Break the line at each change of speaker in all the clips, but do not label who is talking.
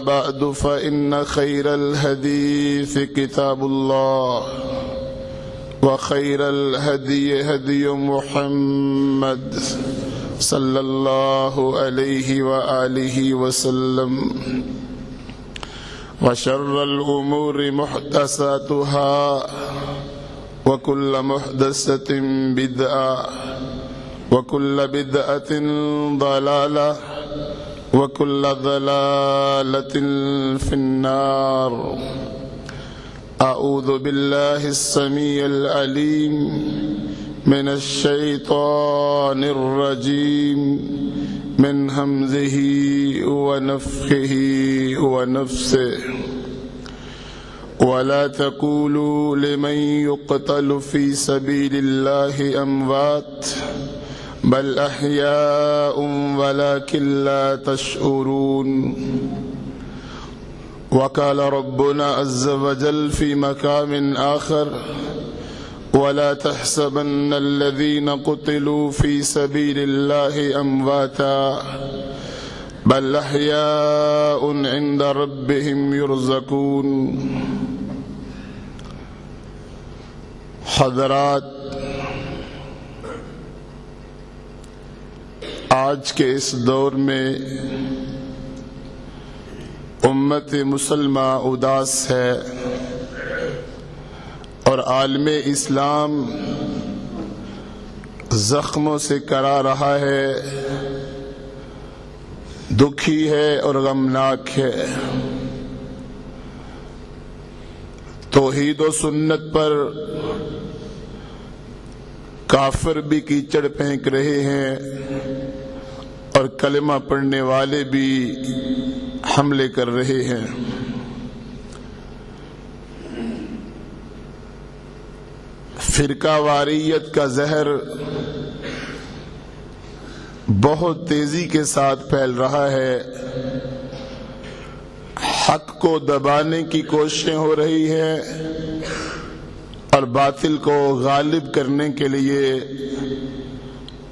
بعد فإن خير الحديث كتاب الله وخير الهدي هدي محمد صلى الله عليه وآله وسلم وشر الأمور محدثاتها وكل محدثة بدعة وكل بدعة ضلالة وكل ضلالة في النار. أعوذ بالله السميع العليم من الشيطان الرجيم من همزه ونفخه ونفسه. ولا تقولوا لمن يقتل في سبيل الله أموات بل أحياء ولكن لا تشعرون. وقال ربنا عز وجل في مقام آخر ولا تحسبن الذين قتلوا في سبيل الله أمواتا بل أحياء عند ربهم يرزقون. حضرات، آج کے اس دور میں امت مسلمہ اداس ہے اور عالم اسلام زخموں سے کرا رہا ہے، دکھی ہے اور غمناک ہے. توحید و سنت پر کافر بھی کیچڑ پھینک رہے ہیں اور کلمہ پڑھنے والے بھی حملے کر رہے ہیں. فرقہ واریت کا زہر بہت تیزی کے ساتھ پھیل رہا ہے. حق کو دبانے کی کوششیں ہو رہی ہیں اور باطل کو غالب کرنے کے لیے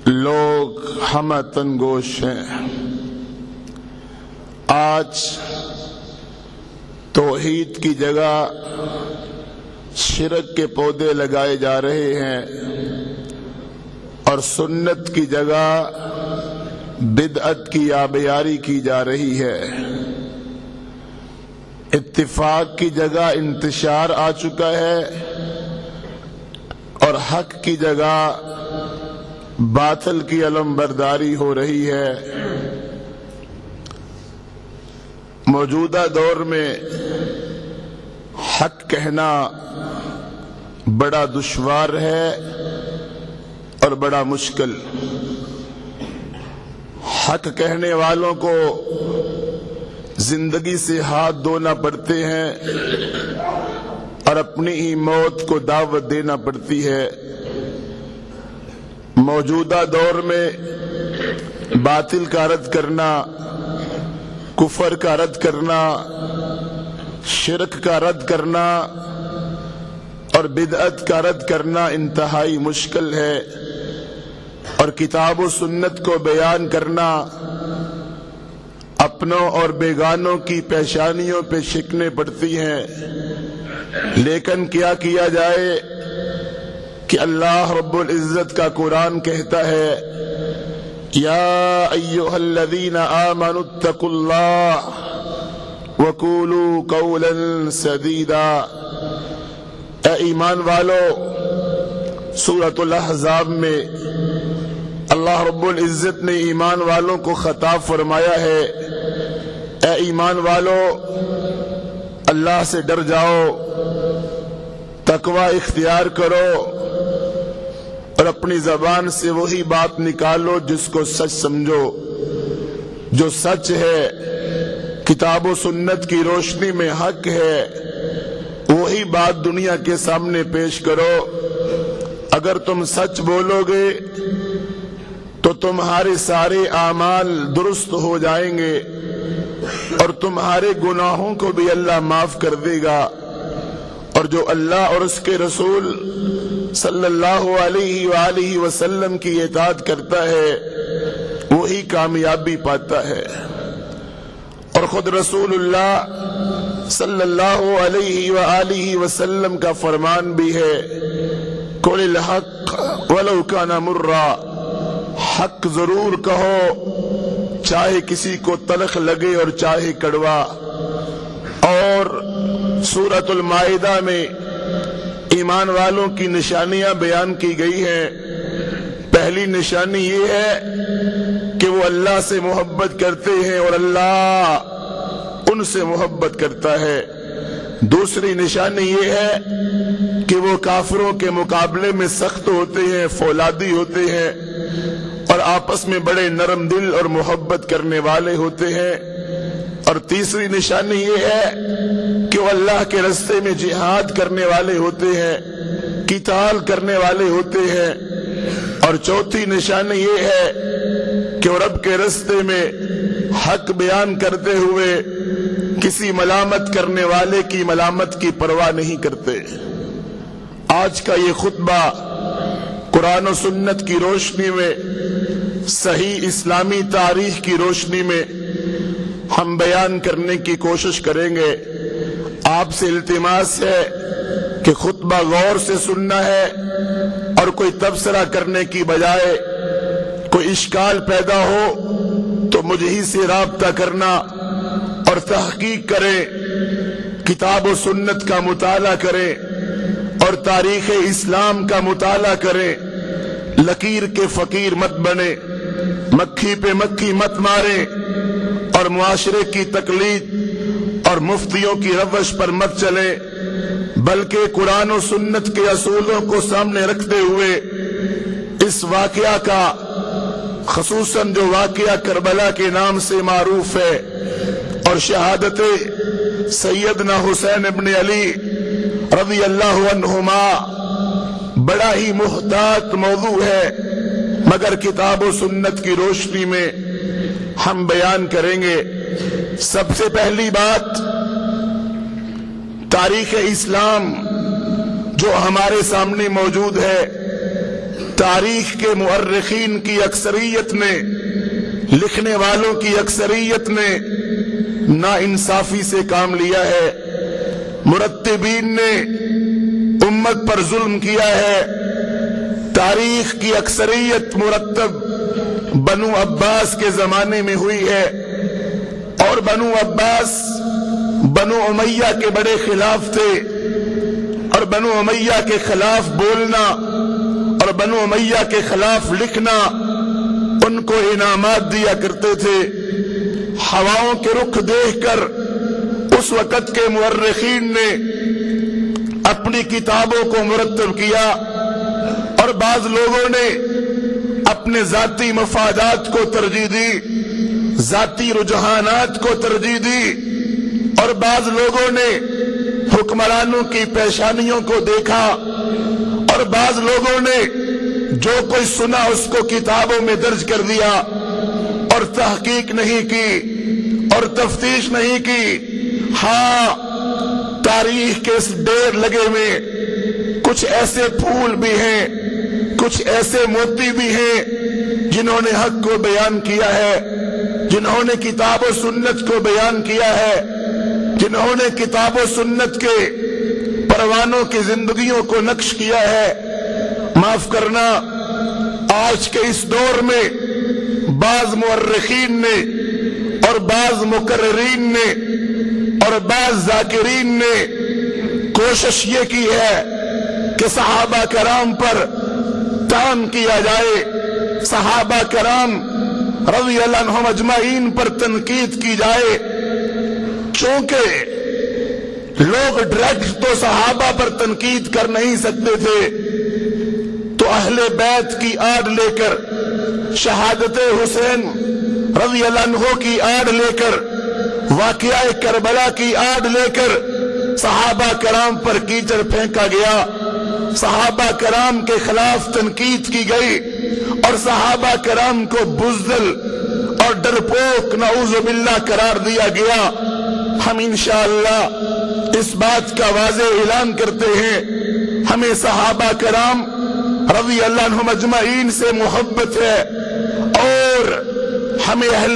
لوگ ہمہ تنگوش ہیں. آج توحید کی جگہ شرک کے پودے لگائے جا رہے ہیں اور سنت کی جگہ بدعت کی آبیاری کی جا رہی ہے. اتفاق کی جگہ انتشار آ چکا ہے اور حق کی جگہ باطل کی علم برداری ہو رہی ہے. موجودہ دور میں حق کہنا بڑا دشوار ہے اور بڑا مشکل. حق کہنے والوں کو زندگی سے ہاتھ دھونا پڑتے ہیں اور اپنی ہی موت کو دعوت دینا پڑتی ہے. موجودہ دور میں باطل کا رد کرنا، کفر کا رد کرنا، شرک کا رد کرنا اور بدعت کا رد کرنا انتہائی مشکل ہے، اور کتاب و سنت کو بیان کرنا اپنوں اور بیگانوں کی پیشانیوں پہ شکنیں پڑتی ہیں. لیکن کیا کیا جائے کہ اللہ رب العزت کا قرآن کہتا ہے یا ایھا الذین آمنوا اتقوا اللہ وقولوا قولا سدیدا. اے ایمان والو، سورۃ الاحزاب میں اللہ رب العزت نے ایمان والوں کو خطاب فرمایا ہے، اے ایمان والو اللہ سے ڈر جاؤ، تقوی اختیار کرو اور اپنی زبان سے وہی بات نکالو جس کو سچ سمجھو. جو سچ ہے، کتاب و سنت کی روشنی میں حق ہے، وہی بات دنیا کے سامنے پیش کرو. اگر تم سچ بولو گے تو تمہارے سارے اعمال درست ہو جائیں گے اور تمہارے گناہوں کو بھی اللہ معاف کر دے گا. اور جو اللہ اور اس کے رسول صلی اللہ علیہ وآلہ وسلم کی اطاعت کرتا ہے وہی کامیابی پاتا ہے. اور خود رسول اللہ صلی اللہ علیہ وآلہ وسلم کا فرمان بھی ہے، قل الحق ولو کان مرا، حق ضرور کہو چاہے کسی کو تلخ لگے اور چاہے کڑوا۔ اور سورۃ المائدہ میں ایمان والوں کی نشانیاں بیان کی گئی ہیں۔ پہلی نشانی یہ ہے کہ وہ اللہ سے محبت کرتے ہیں اور اللہ ان سے محبت کرتا ہے۔ دوسری نشانی یہ ہے کہ وہ کافروں کے مقابلے میں سخت ہوتے ہیں، فولادی ہوتے ہیں، اور آپس میں بڑے نرم دل اور محبت کرنے والے ہوتے ہیں۔ اور تیسری نشانی یہ ہے کہ وہ اللہ کے راستے میں جہاد کرنے والے ہوتے ہیں، قتال کرنے والے ہوتے ہیں۔ اور چوتھی نشانی یہ ہے کہ وہ رب کے راستے میں حق بیان کرتے ہوئے کسی ملامت کرنے والے کی ملامت کی پرواہ نہیں کرتے۔ آج کا یہ خطبہ قرآن و سنت کی روشنی میں، صحیح اسلامی تاریخ کی روشنی میں ہم بیان کرنے کی کوشش کریں گے۔ آپ سے التماس ہے کہ خطبہ غور سے سننا ہے اور کوئی تبصرہ کرنے کی بجائے کوئی اشکال پیدا ہو تو مجھ ہی سے رابطہ کرنا اور تحقیق کریں، کتاب و سنت کا مطالعہ کریں اور تاریخ اسلام کا مطالعہ کریں۔ لکیر کے فقیر مت بنے، مکھی پہ مکھی مت ماریں اور معاشرے کی تقلید اور مفتیوں کی روش پر مت چلیں، بلکہ قرآن و سنت کے اصولوں کو سامنے رکھتے ہوئے اس واقعہ کا، خصوصاً جو واقعہ کربلا کے نام سے معروف ہے اور شہادت سیدنا حسین ابن علی رضی اللہ عنہما، بڑا ہی محتاط موضوع ہے، مگر کتاب و سنت کی روشنی میں ہم بیان کریں گے۔ سب سے پہلی بات، تاریخ اسلام جو ہمارے سامنے موجود ہے، تاریخ کے مؤرخین کی اکثریت نے، لکھنے والوں کی اکثریت نے ناانصافی سے کام لیا ہے۔ مرتبین نے امت پر ظلم کیا ہے۔ تاریخ کی اکثریت مرتب بنو عباس کے زمانے میں ہوئی ہے، اور بنو عباس بنو امیہ کے بڑے خلاف تھے، اور بنو امیہ کے خلاف بولنا اور بنو امیہ کے خلاف لکھنا ان کو انعامات دیا کرتے تھے۔ ہواؤں کے رخ دیکھ کر اس وقت کے مورخین نے اپنی کتابوں کو مرتب کیا، اور بعض لوگوں نے اپنے ذاتی مفادات کو ترجیح دی، ذاتی رجحانات کو ترجیح دی، اور بعض لوگوں نے حکمرانوں کی پیشانیوں کو دیکھا، اور بعض لوگوں نے جو کوئی سنا اس کو کتابوں میں درج کر دیا اور تحقیق نہیں کی اور تفتیش نہیں کی۔ ہاں، تاریخ کے اس ڈیر لگے میں کچھ ایسے پھول بھی ہیں، کچھ ایسے موتی بھی ہیں جنہوں نے حق کو بیان کیا ہے، جنہوں نے کتاب و سنت کو بیان کیا ہے، جنہوں نے کتاب و سنت کے پروانوں کی زندگیوں کو نقش کیا ہے۔ معاف کرنا، آج کے اس دور میں بعض مورخین نے اور بعض مقررین نے اور بعض ذاکرین نے کوشش یہ کی ہے کہ صحابہ کرام پر طعن کیا جائے، صحابہ کرام رضی اللہ عنہم اجمعین پر تنقید کی جائے۔ چونکہ لوگ ڈائریکٹ تو صحابہ پر تنقید کر نہیں سکتے تھے، تو اہل بیت کی آڑ لے کر، شہادت حسین رضی اللہ عنہ کی آڑ لے کر، واقعہ کربلا کی آڑ لے کر صحابہ کرام پر کیچڑ پھینکا گیا، صحابہ کرام کے خلاف تنقید کی گئی، اور صحابہ کرام کو بزدل اور ڈرپوک نعوذ باللہ قرار دیا گیا۔ ہم انشاءاللہ اس بات کا واضح اعلان کرتے ہیں، ہمیں صحابہ کرام رضی اللہ عنہم اجمعین سے محبت ہے، اور ہمیں اہل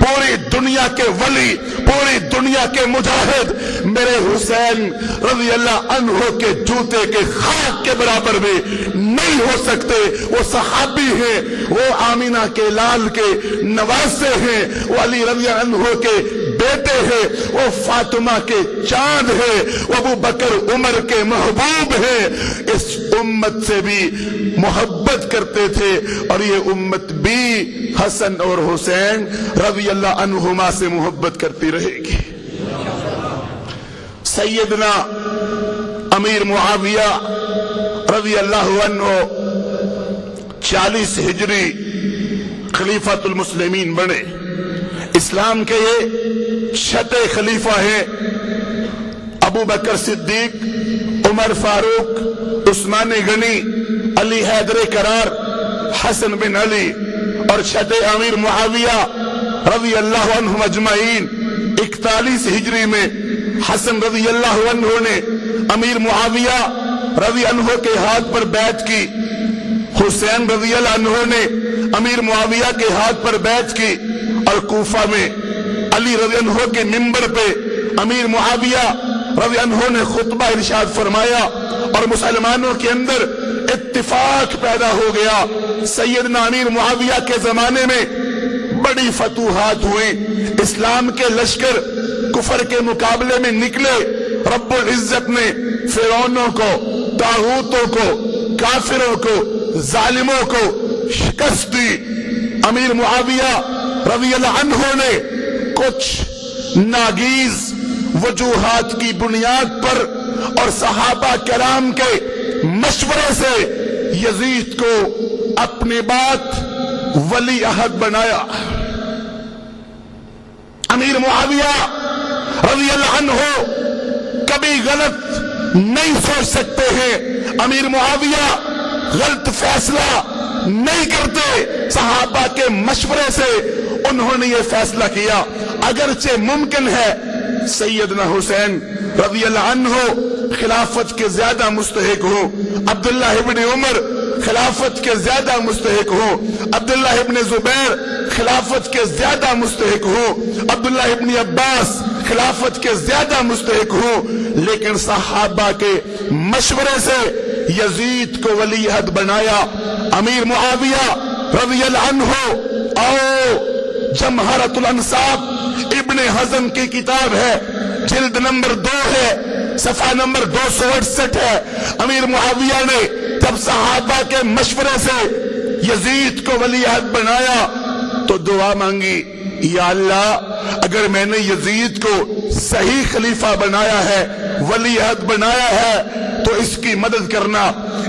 پوری دنیا کے ولی، پوری دنیا کے مجاہد میرے حسین رضی اللہ عنہ کے جوتے کے خاک کے برابر بھی نہیں ہو سکتے۔ وہ صحابی ہیں، وہ آمینہ کے لال کے نواسے ہیں، وہ علی رضی اللہ عنہ کے بیٹے ہیں، وہ فاطمہ کے چاند ہیں، وہ ابو بکر عمر کے محبوب ہیں۔ اس امت سے بھی محبت کرتے تھے اور یہ امت بھی حسن اور حسین رضی اللہ عنہما سے محبت کرتی رہے گی۔ سیدنا امیر معاویہ رضی اللہ عنہ 40 ہجری خلیفۃ المسلمین بنے۔ اسلام کے یہ چھٹے خلیفہ ہیں۔ ابو بکر صدیق، عمر فاروق، عثمان غنی، علی حیدر کرار، حسن بن علی اور چھٹے امیر معاویہ رضی اللہ عنہ مجمعین 41 ہجری میں حسن رضی اللہ عنہ نے امیر معاویہ رضی عنہ کے ہاتھ پر بیعت کی، حسین رضی اللہ عنہ نے امیر معاویہ کے ہاتھ پر بیعت کی، اور کوفہ میں علی رضی عنہ کے منبر پہ امیر معاویہ رضی عنہ نے خطبہ ارشاد فرمایا اور مسلمانوں کے اندر اتفاق پیدا ہو گیا۔ سیدنا امیر معاویہ کے زمانے میں بڑی فتوحات ہوئی، اسلام کے لشکر کفر کے مقابلے میں نکلے، رب العزت نے فرعونوں کو، طاغوتوں کو، کافروں کو، ظالموں کو شکست دی۔ امیر معاویہ رضی اللہ عنہ نے کچھ ناگیز وجوہات کی بنیاد پر اور صحابہ کرام کے مشورے سے یزید کو اپنی بات ولی عہد بنایا۔ امیر معاویہ رضی اللہ عنہ کبھی غلط نہیں سوچ سکتے ہیں، امیر معاویہ غلط فیصلہ نہیں کرتے، صحابہ کے مشورے سے انہوں نے یہ فیصلہ کیا۔ اگرچہ ممکن ہے سیدنا حسین رضی اللہ عنہ خلافت کے زیادہ مستحق ہوں، عبداللہ ابن عمر خلافت کے زیادہ مستحق ہوں، عبداللہ ابن زبیر خلافت کے زیادہ مستحق ہوں، عبداللہ ابن عباس خلافت کے زیادہ مستحق ہوں، لیکن صحابہ کے مشورے سے یزید کو ولی عہد بنایا۔ امیر معاویہ رضی اللہ عنہ جمہرۃ الانصاب ابن حزم کی کتاب ہے، جلد نمبر 2 ہے، صفحہ نمبر 268 ہے۔ امیر معاویہ نے جب صحابہ کے مشورے سے یزید کو ولی عہد بنایا تو دعا مانگی، یا اللہ اگر میں نے یزید کو صحیح خلیفہ بنایا ہے، ولی عہد بنایا ہے، تو اس کی مدد کرنا،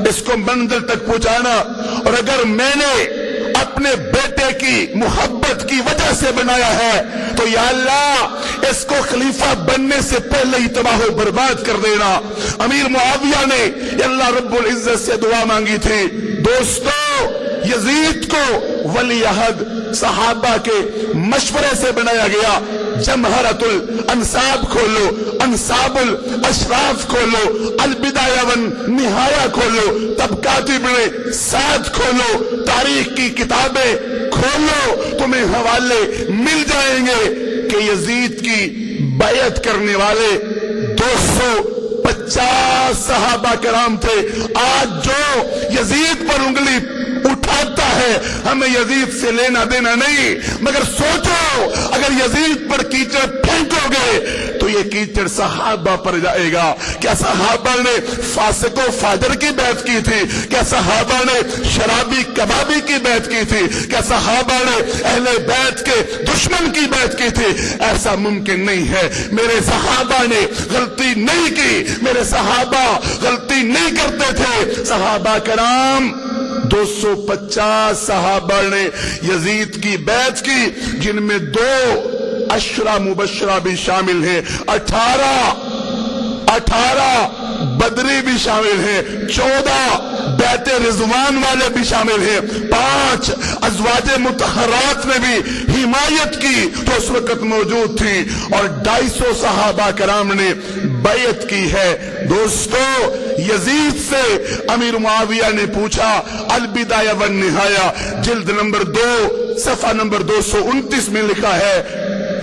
اس کو منزل تک پہنچانا، اور اگر میں نے اپنے بیٹے کی محبت کی وجہ سے بنایا ہے تو یا اللہ اس کو خلیفہ بننے سے پہلے ہی تباہ و برباد کر دینا۔ امیر معاویہ نے اللہ رب العزت سے دعا مانگی تھی۔ دوستو، یزید کو ولی عہد صحابہ کے مشورے سے بنایا گیا۔ جمہرۃ الانصاب کھولو، انصاب الاشراف کھولو، البدایہ والنہایہ کھولو، طبقات ابن سعد کھولو، تاریخ کی کتابیں کھولو، تمہیں حوالے مل جائیں گے کہ یزید کی بیعت کرنے والے 250 صحابہ کرام تھے۔ آج جو یزید پر انگلی اٹھاتا ہے ہمیں یزید سے لینا دینا نہیں، مگر سوچو اگر یزید پر کیچڑ پھینکو گے تو یہ کیچڑ صحابہ پر جائے گا۔ کیا صحابہ نے فاسق و فاجر کی بیعت کی تھی؟ کیا صحابہ نے شرابی کبابی کی بیعت کی تھی؟ کیا صحابہ نے اہل بیت کے دشمن کی بیعت کی تھی؟ ایسا ممکن نہیں ہے۔ میرے صحابہ نے غلطی نہیں کی، میرے صحابہ غلطی نہیں کرتے تھے۔ صحابہ کرام 250 صحابہ نے یزید کی بیعت کی، جن میں 2 عشرہ مبشرہ بھی شامل ہیں، 18 بدری بھی شامل ہیں، 14 بیعت رضوان والے بھی شامل ہیں، 5 ازواج مطہرات نے بھی حمایت کی جو اس وقت موجود تھی، اور 250 صحابہ کرام نے بیعت کی ہے۔ دوستو، یزید سے امیر معاویہ نے پوچھا، البدایہ والنہایہ جلد نمبر 2 صفحہ نمبر 229 میں لکھا ہے،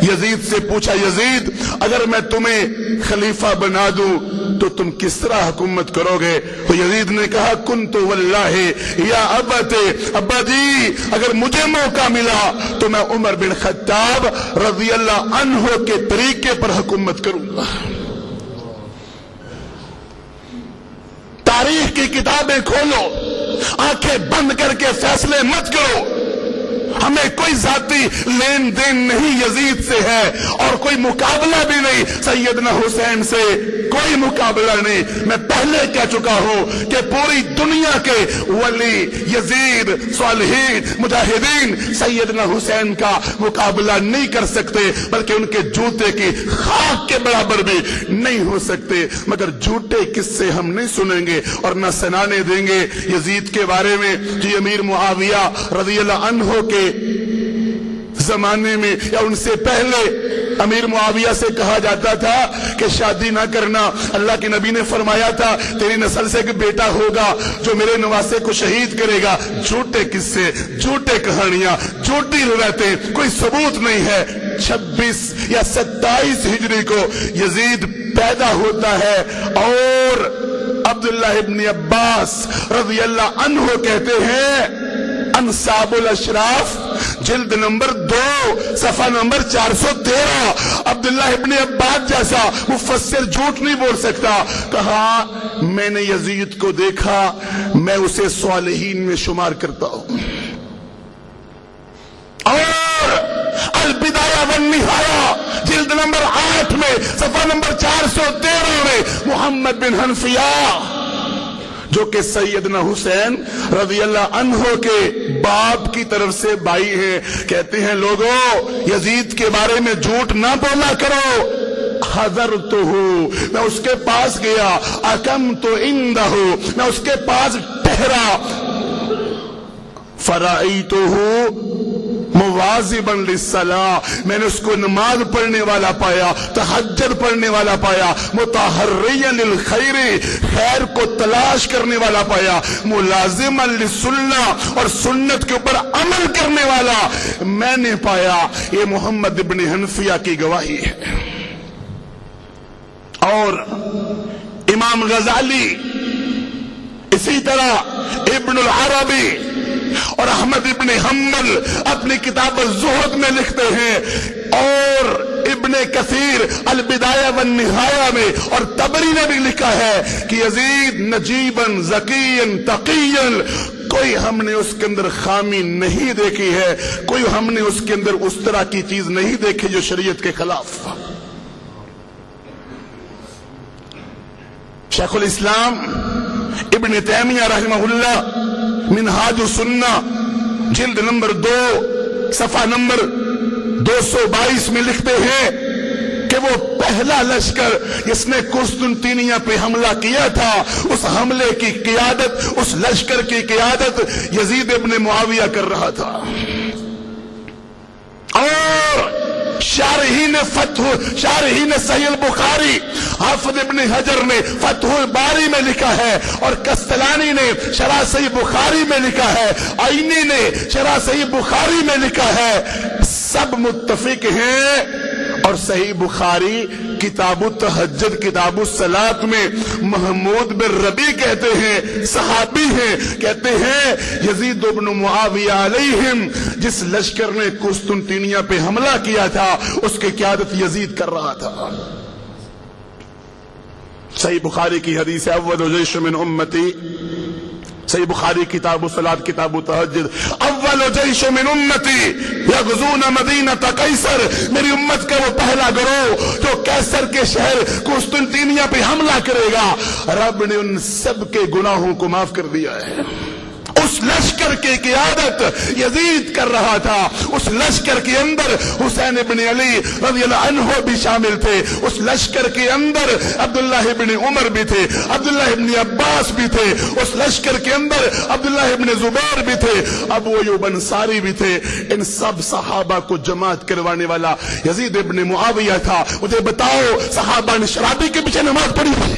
یزید سے پوچھا، یزید اگر میں تمہیں خلیفہ بنا دوں تو تم کس طرح حکومت کرو گے؟ تو یزید نے کہا کنت واللہ یا ابت، ابا جی اگر مجھے موقع ملا تو میں عمر بن خطاب رضی اللہ عنہ کے طریقے پر حکومت کروں گا۔ تاریخ کی کتابیں کھولو، آنکھیں بند کر کے فیصلے مت کرو۔ ہمیں کوئی ذاتی لین دین نہیں یزید سے ہے، اور کوئی مقابلہ بھی نہیں سیدنا حسین سے، کوئی مقابلہ نہیں۔ میں پہلے کہہ چکا ہوں کہ پوری دنیا کے ولی، یزید، صالحین، مجاہدین سیدنا حسین کا مقابلہ نہیں کر سکتے، بلکہ ان کے جوتے کی خاک کے برابر بھی نہیں ہو سکتے۔ مگر جھوٹے قصے ہم نہیں سنیں گے اور نہ سنانے دیں گے یزید کے بارے میں۔ جی امیر معاویہ رضی اللہ عنہ کے زمانے میں یا ان سے پہلے امیر معاویہ سے کہا جاتا تھا کہ شادی نہ کرنا، اللہ کے نبی نے فرمایا تھا تیری نسل سے ایک بیٹا ہوگا جو میرے نواسے کو شہید کرے گا۔ جھوٹے قصے، جھوٹے کہانیاں، جھوٹی روایتیں، کوئی ثبوت نہیں ہے۔ 26 یا 27 ہجری کو یزید پیدا ہوتا ہے اور عبداللہ ابن عباس رضی اللہ عنہ کہتے ہیں انصاب الاشراف جلد نمبر 2 صفحہ نمبر 413، عبداللہ ابن عباس جیسا مفسر جھوٹ نہیں بول سکتا، کہا میں نے یزید کو دیکھا، میں اسے صالحین میں شمار کرتا ہوں۔ اور البدایہ والنہایہ جلد نمبر 8 میں صفحہ نمبر 413 میں محمد بن حنفیہ جو کہ سیدنا حسین رضی اللہ عنہ کے باپ کی طرف سے بھائی ہیں، کہتے ہیں لوگوں یزید کے بارے میں جھوٹ نہ بولا کرو۔ حضرتہ، میں اس کے پاس گیا، اقمت عندہ، میں اس کے پاس ٹھہرا، فرأیتہ مواظبا للصلاۃ، میں نے اس کو نماز پڑھنے والا پایا، تہجد پڑھنے والا پایا، متحریا للخیر، خیر کو تلاش کرنے والا پایا، ملازما للسنہ، اور سنت کے اوپر عمل کرنے والا میں نے پایا۔ یہ محمد ابن حنفیہ کی گواہی ہے۔ اور امام غزالی، اسی طرح ابن العربی اور احمد ابن حنبل اپنی کتاب الزہد میں لکھتے ہیں، اور ابن کثیر البدایہ والنہایہ میں، اور طبری نے بھی لکھا ہے کہ یزید نجیبا ذکیا تقیا، کوئی ہم نے اس کے اندر خامی نہیں دیکھی ہے، کوئی ہم نے اس کے اندر اس طرح کی چیز نہیں دیکھی جو شریعت کے خلاف۔ شیخ الاسلام ابن تیمیہ رحمہ اللہ منہاج السنہ جلد نمبر 2 صفحہ نمبر 222 میں لکھتے ہیں کہ وہ پہلا لشکر جس نے قسطنطینیہ پہ حملہ کیا تھا، اس حملے کی قیادت، اس لشکر کی قیادت یزید ابن معاویہ کر رہا تھا۔ اور شارحین صحیح البخاری حافظ ابن حجر نے فتح الباری میں لکھا ہے، اور کستلانی نے شرح صحیح بخاری میں لکھا ہے، آئینی نے شرح صحیح بخاری میں لکھا ہے، سب متفق ہیں۔ اور صحیح بخاری کتاب التہجد کتاب الصلاۃ میں محمود بن ربی کہتے ہیں، صحابی ہیں، کہتے ہیں یزید بن معاویہ علیہم جس لشکر نے قسطنطینیہ پہ حملہ کیا تھا اس کی قیادت یزید کر رہا تھا۔ صحیح بخاری کی حدیث ہے اول جیش من امتی، صحیح بخاری کتاب الصلاۃ کتاب التہجد، اول جیش من امتی یغزون مدینہ قیصر، میری امت کا وہ پہلا گروہ جو قیصر کے شہر قسطنطینیہ پہ حملہ کرے گا، رب نے ان سب کے گناہوں کو معاف کر دیا ہے۔ اس لشکر کی قیادت یزید کر رہا تھا، اس لشکر کے اندر حسین ابن علی رضی اللہ عنہ بھی شامل تھے، اس لشکر کے اندر عبداللہ ابن عمر بھی تھے، عبداللہ ابن عباس بھی تھے، اس لشکر کے اندر عبداللہ ابن زبیر بھی تھے، ابو ایوب انصاری بھی تھے۔ ان سب صحابہ کو جماعت کروانے والا یزید ابن معاویہ تھا۔ مجھے بتاؤ صحابہ نے شرابی کے پیچھے نماز پڑھی تھی؟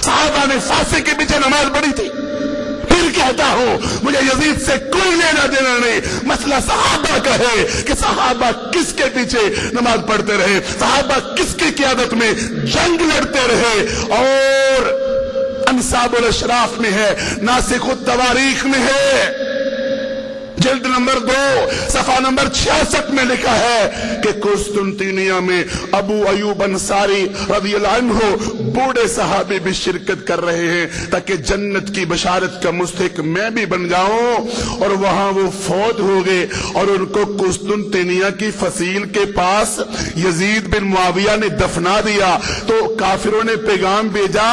صحابہ نے فاسق کے پیچھے نماز پڑھی تھی؟ پھر کہتا ہوں مجھے یزید سے کوئی لینا دینا نہیں. مسئلہ صحابہ کا ہے کہ صحابہ کس کے پیچھے نماز پڑھتے رہے, صحابہ کس کی قیادت میں جنگ لڑتے رہے. اور انصاب الاشراف میں ہے, ناسخ التواریخ میں ہے, جلد نمبر 2 صفحہ نمبر 66 میں لکھا ہے کہ قسطنطنیہ میں ابو ایوب انصاری رضی اللہ عنہ بوڑھے صحابی بھی شرکت کر رہے ہیں تاکہ جنت کی بشارت کا مستحق میں بھی بن جاؤں. اور وہاں وہ فوت ہو گئے اور ان کو قسطنطنیہ کی فصیل کے پاس یزید بن معاویہ نے دفنا دیا. تو کافروں نے پیغام بھیجا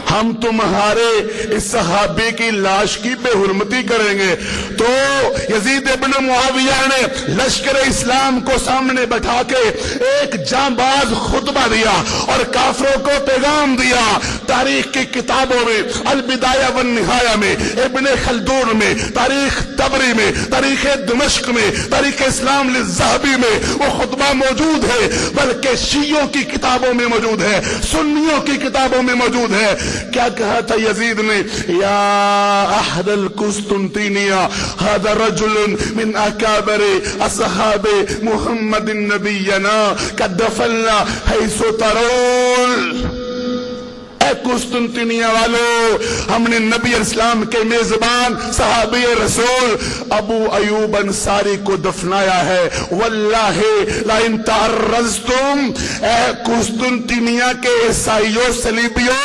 ہم تمہارے اس صحابی کی لاش کی بے حرمتی کریں گے. تو یزید بن معاویہ نے لشکر اسلام کو سامنے بٹھا کے ایک جانباز خطبہ دیا اور کافروں کو پیغام دیا. تاریخ کی کتابوں میں البدایہ والنہایہ میں, ابن خلدون میں, تاریخ طبری میں, تاریخ دمشق میں, تاریخ اسلام للذہبی میں وہ خطبہ موجود ہے, بلکہ شیعوں کی کتابوں میں موجود ہے, سنیوں کی کتابوں میں موجود ہے. کیا کہا تھا یزید نے؟ یا اہل القسطنطینیہ هذا رجل من اکابر اصحاب محمد نبینا قد دفلنا حیث ترون. اے قسطنطنیہ والو, ہم نے نبی اسلام کے میزبان صحابی رسول ابو ایوب انصاری کو دفنایا ہے. واللہ لئن تعرضتم, اے قسطنطنیہ کے عیسائیوں صلیبیوں,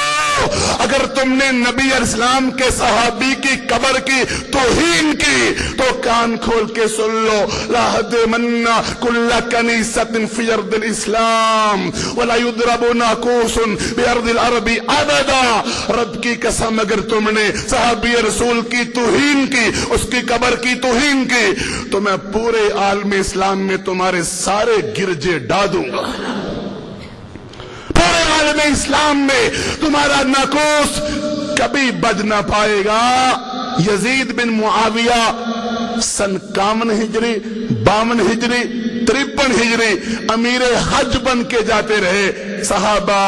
اگر تم نے نبی اسلام کے صحابی کی قبر کی توہین کی تو کان کھول کے سن لو. لا هدمن كل کنیسۃ فی ارض الاسلام ولا يضرب ناقوس بارض العرب ابدا. رب کی قسم اگر تم نے صحابی رسول کی توہین کی, اس کی قبر کی توہین کی, تو میں پورے عالم اسلام میں تمہارے سارے گرجے ڈال دوں گا. پورے عالم اسلام میں تمہارا ناقوس کبھی بج نہ پائے گا. یزید بن معاویہ سن 51 ہجری, 52 ہجری, 53 ہجری امیر حج بن کے جاتے رہے. صحابہ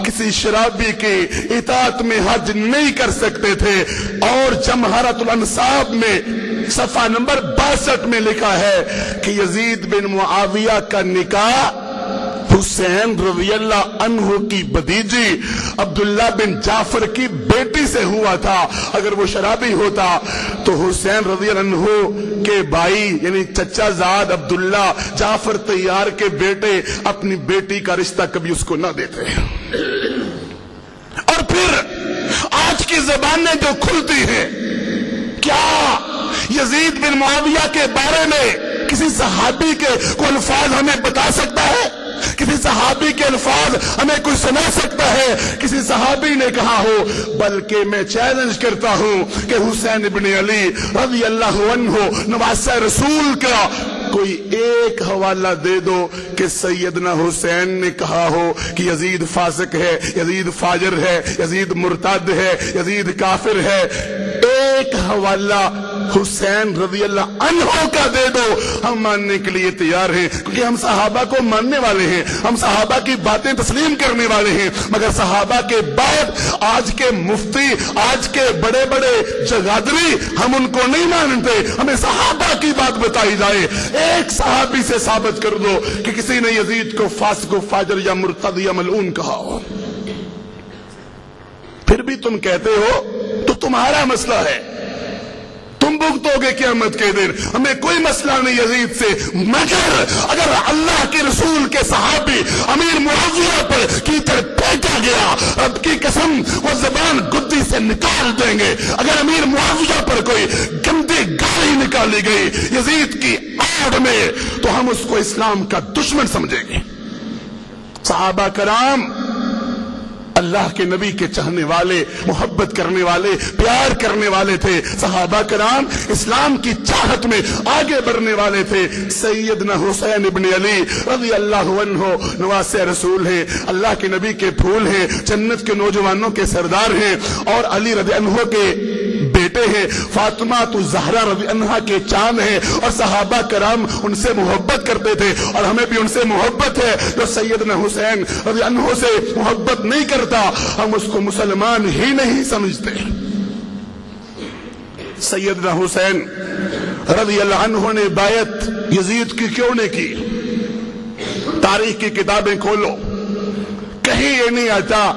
کسی شرابی کی اطاعت میں حج نہیں کر سکتے تھے. اور جمہرۃ الانصاب میں صفحہ نمبر 62 میں لکھا ہے کہ یزید بن معاویہ کا نکاح حسین رضی اللہ عنہ کی بھتیجی عبداللہ بن جعفر کی بیٹی سے ہوا تھا. اگر وہ شرابی ہوتا تو حسین رضی اللہ عنہ کے بھائی یعنی چچا زاد عبداللہ جعفر طیار کے بیٹے اپنی بیٹی کا رشتہ کبھی اس کو نہ دیتے. اور پھر آج کی زبانیں جو کھلتی ہیں, کیا یزید بن معاویہ کے بارے میں کسی صحابی کے کوئی الفاظ ہمیں بتا سکتا ہے؟ کسی صحابی کے الفاظ ہمیں کوئی سنا سکتا ہے کسی صحابی نے کہا ہو؟ بلکہ میں چیلنج کرتا ہوں کہ حسین ابن علی رضی اللہ عنہ نواسہ رسول کا کوئی ایک حوالہ دے دو کہ سیدنا حسین نے کہا ہو کہ یزید فاسق ہے, یزید فاجر ہے, یزید مرتد ہے, یزید کافر ہے. ایک حوالہ حسین رضی اللہ عنہ کا دے دو, ہم ماننے کے لیے تیار ہیں, کیونکہ ہم صحابہ کو ماننے والے ہیں, ہم صحابہ کی باتیں تسلیم کرنے والے ہیں. مگر صحابہ کے بعد آج کے مفتی, آج کے بڑے بڑے جگادری, ہم ان کو نہیں مانتے. ہمیں صحابہ کی بات بتائی جائے. ایک صحابی سے ثابت کر دو کہ کسی نے یزید کو فاسق و فاجر یا مرتد یا ملعون کہا ہو. پھر بھی تم کہتے ہو تو تمہارا مسئلہ ہے, تم بھگتو گے قیامت کے دن, ہمیں کوئی مسئلہ نہیں یزید سے. مگر اگر اللہ کے رسول کے صحابی امیر معاویہ پر کیچڑ پھینکا گیا, رب کی قسم وہ زبان گدی سے نکال دیں گے. اگر امیر معاویہ پر کوئی گندی گالی نکالی گئی یزید کی آڑ میں تو ہم اس کو اسلام کا دشمن سمجھیں گے. صحابہ کرام اللہ کے نبی کے چاہنے والے, محبت کرنے والے, پیار کرنے والے تھے. صحابہ کرام اسلام کی چاہت میں آگے بڑھنے والے تھے. سیدنا حسین ابن علی رضی اللہ عنہ نواسہ رسول ہیں, اللہ کے نبی کے پھول ہیں, جنت کے نوجوانوں کے سردار ہیں, اور علی رضی عنہ کے بیٹے ہیں. فاطمہ تو زہرا رضی عنہا کے چاند ہیں, اور صحابہ کرام ان سے محبت کرتے تھے, اور ہمیں بھی ان سے محبت ہے. جو سیدنا حسین رضی عنہ سے محبت نہیں کرتا ہم اس کو مسلمان ہی نہیں سمجھتے. سیدنا حسین رضی اللہ عنہ نے بیعت یزید کی کیوں نے کی؟ تاریخ کی کتابیں کھولو، کہیں یہ نہیں آتا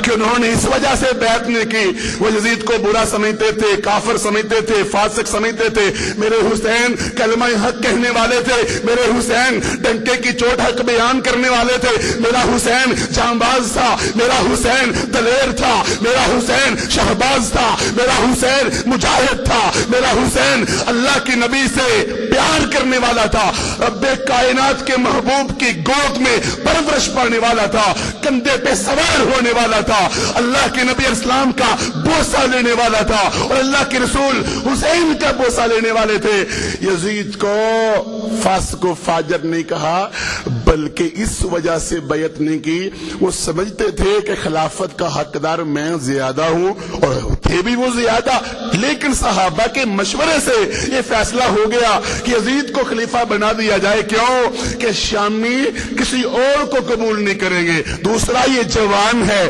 کہ انہوں نے اس وجہ سے بیعت نہیں کی وہ یزید کو برا سمجھتے تھے، کافر سمجھتے تھے، فاسق سمجھتے تھے۔ میرے حسین کلمہ حق کہنے والے تھے، میرے حسین ڈنکے کی چوٹ حق بیان کرنے والے تھے، میرا حسین جانباز تھا، میرا حسین دلیر تھا، میرا حسین شہباز تھا، میرا حسین مجاہد تھا، میرا حسین اللہ کی نبی سے پیار کرنے والا تھا، رب کائنات کے محبوب کی گود میں پرورش پانے والا تھا، کندھے پہ سوار ہونے والا تھا، اللہ کے نبی اسلام کا بوسہ لینے والا تھا، اور اللہ کے رسول حسین کا بوسہ لینے والے تھے۔ یزید کو فاسق و فاجر نہیں کہا، بلکہ اس وجہ سے بیعت نہیں کی، وہ سمجھتے تھے کہ خلافت کا حقدار میں زیادہ ہوں، اور تھے بھی وہ زیادہ، لیکن صحابہ کے مشورے سے یہ فیصلہ ہو گیا کہ یزید کو خلیفہ بنا دیا جائے۔ کیوں؟ کہ شامی کسی اور کو قبول نہیں کریں گے، دوسرا یہ جوان ہے،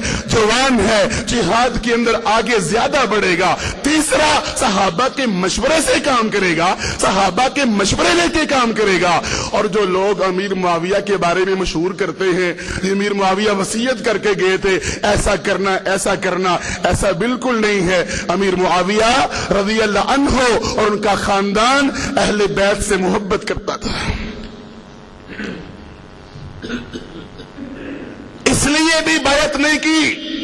جہاد کے اندر آگے زیادہ بڑھے گا، تیسرا صحابہ کے مشورے سے کام کرے گا، صحابہ کے مشورے لے کے کام کرے گا۔ اور جو لوگ امیر معاویہ کے بارے میں مشہور کرتے ہیں، امیر معاویہ وصیت کر کے گئے تھے ایسا کرنا ایسا کرنا، ایسا بالکل نہیں ہے۔ امیر معاویہ رضی اللہ عنہ اور ان کا خاندان اہل بیت سے محبت کرتا تھا، اس لیے بھی بیعت نہیں کی۔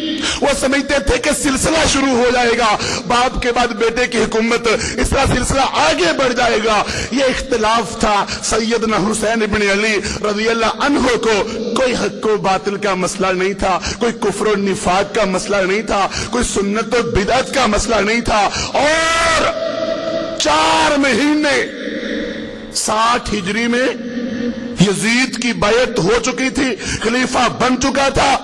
وہ سمجھتے تھے کہ سلسلہ شروع ہو جائے گا، باپ کے بعد بیٹے کی حکومت، اس طرح سلسلہ آگے بڑھ جائے گا۔ یہ اختلاف تھا سیدنا حسین ابن علی رضی اللہ عنہ کو، کوئی حق و باطل کا مسئلہ نہیں تھا، کوئی کفر و نفاق کا مسئلہ نہیں تھا، کوئی سنت و بدعت کا مسئلہ نہیں تھا۔ اور 4 مہینے 60 ہجری میں یزید کی بیعت ہو چکی تھی، خلیفہ بن چکا تھا۔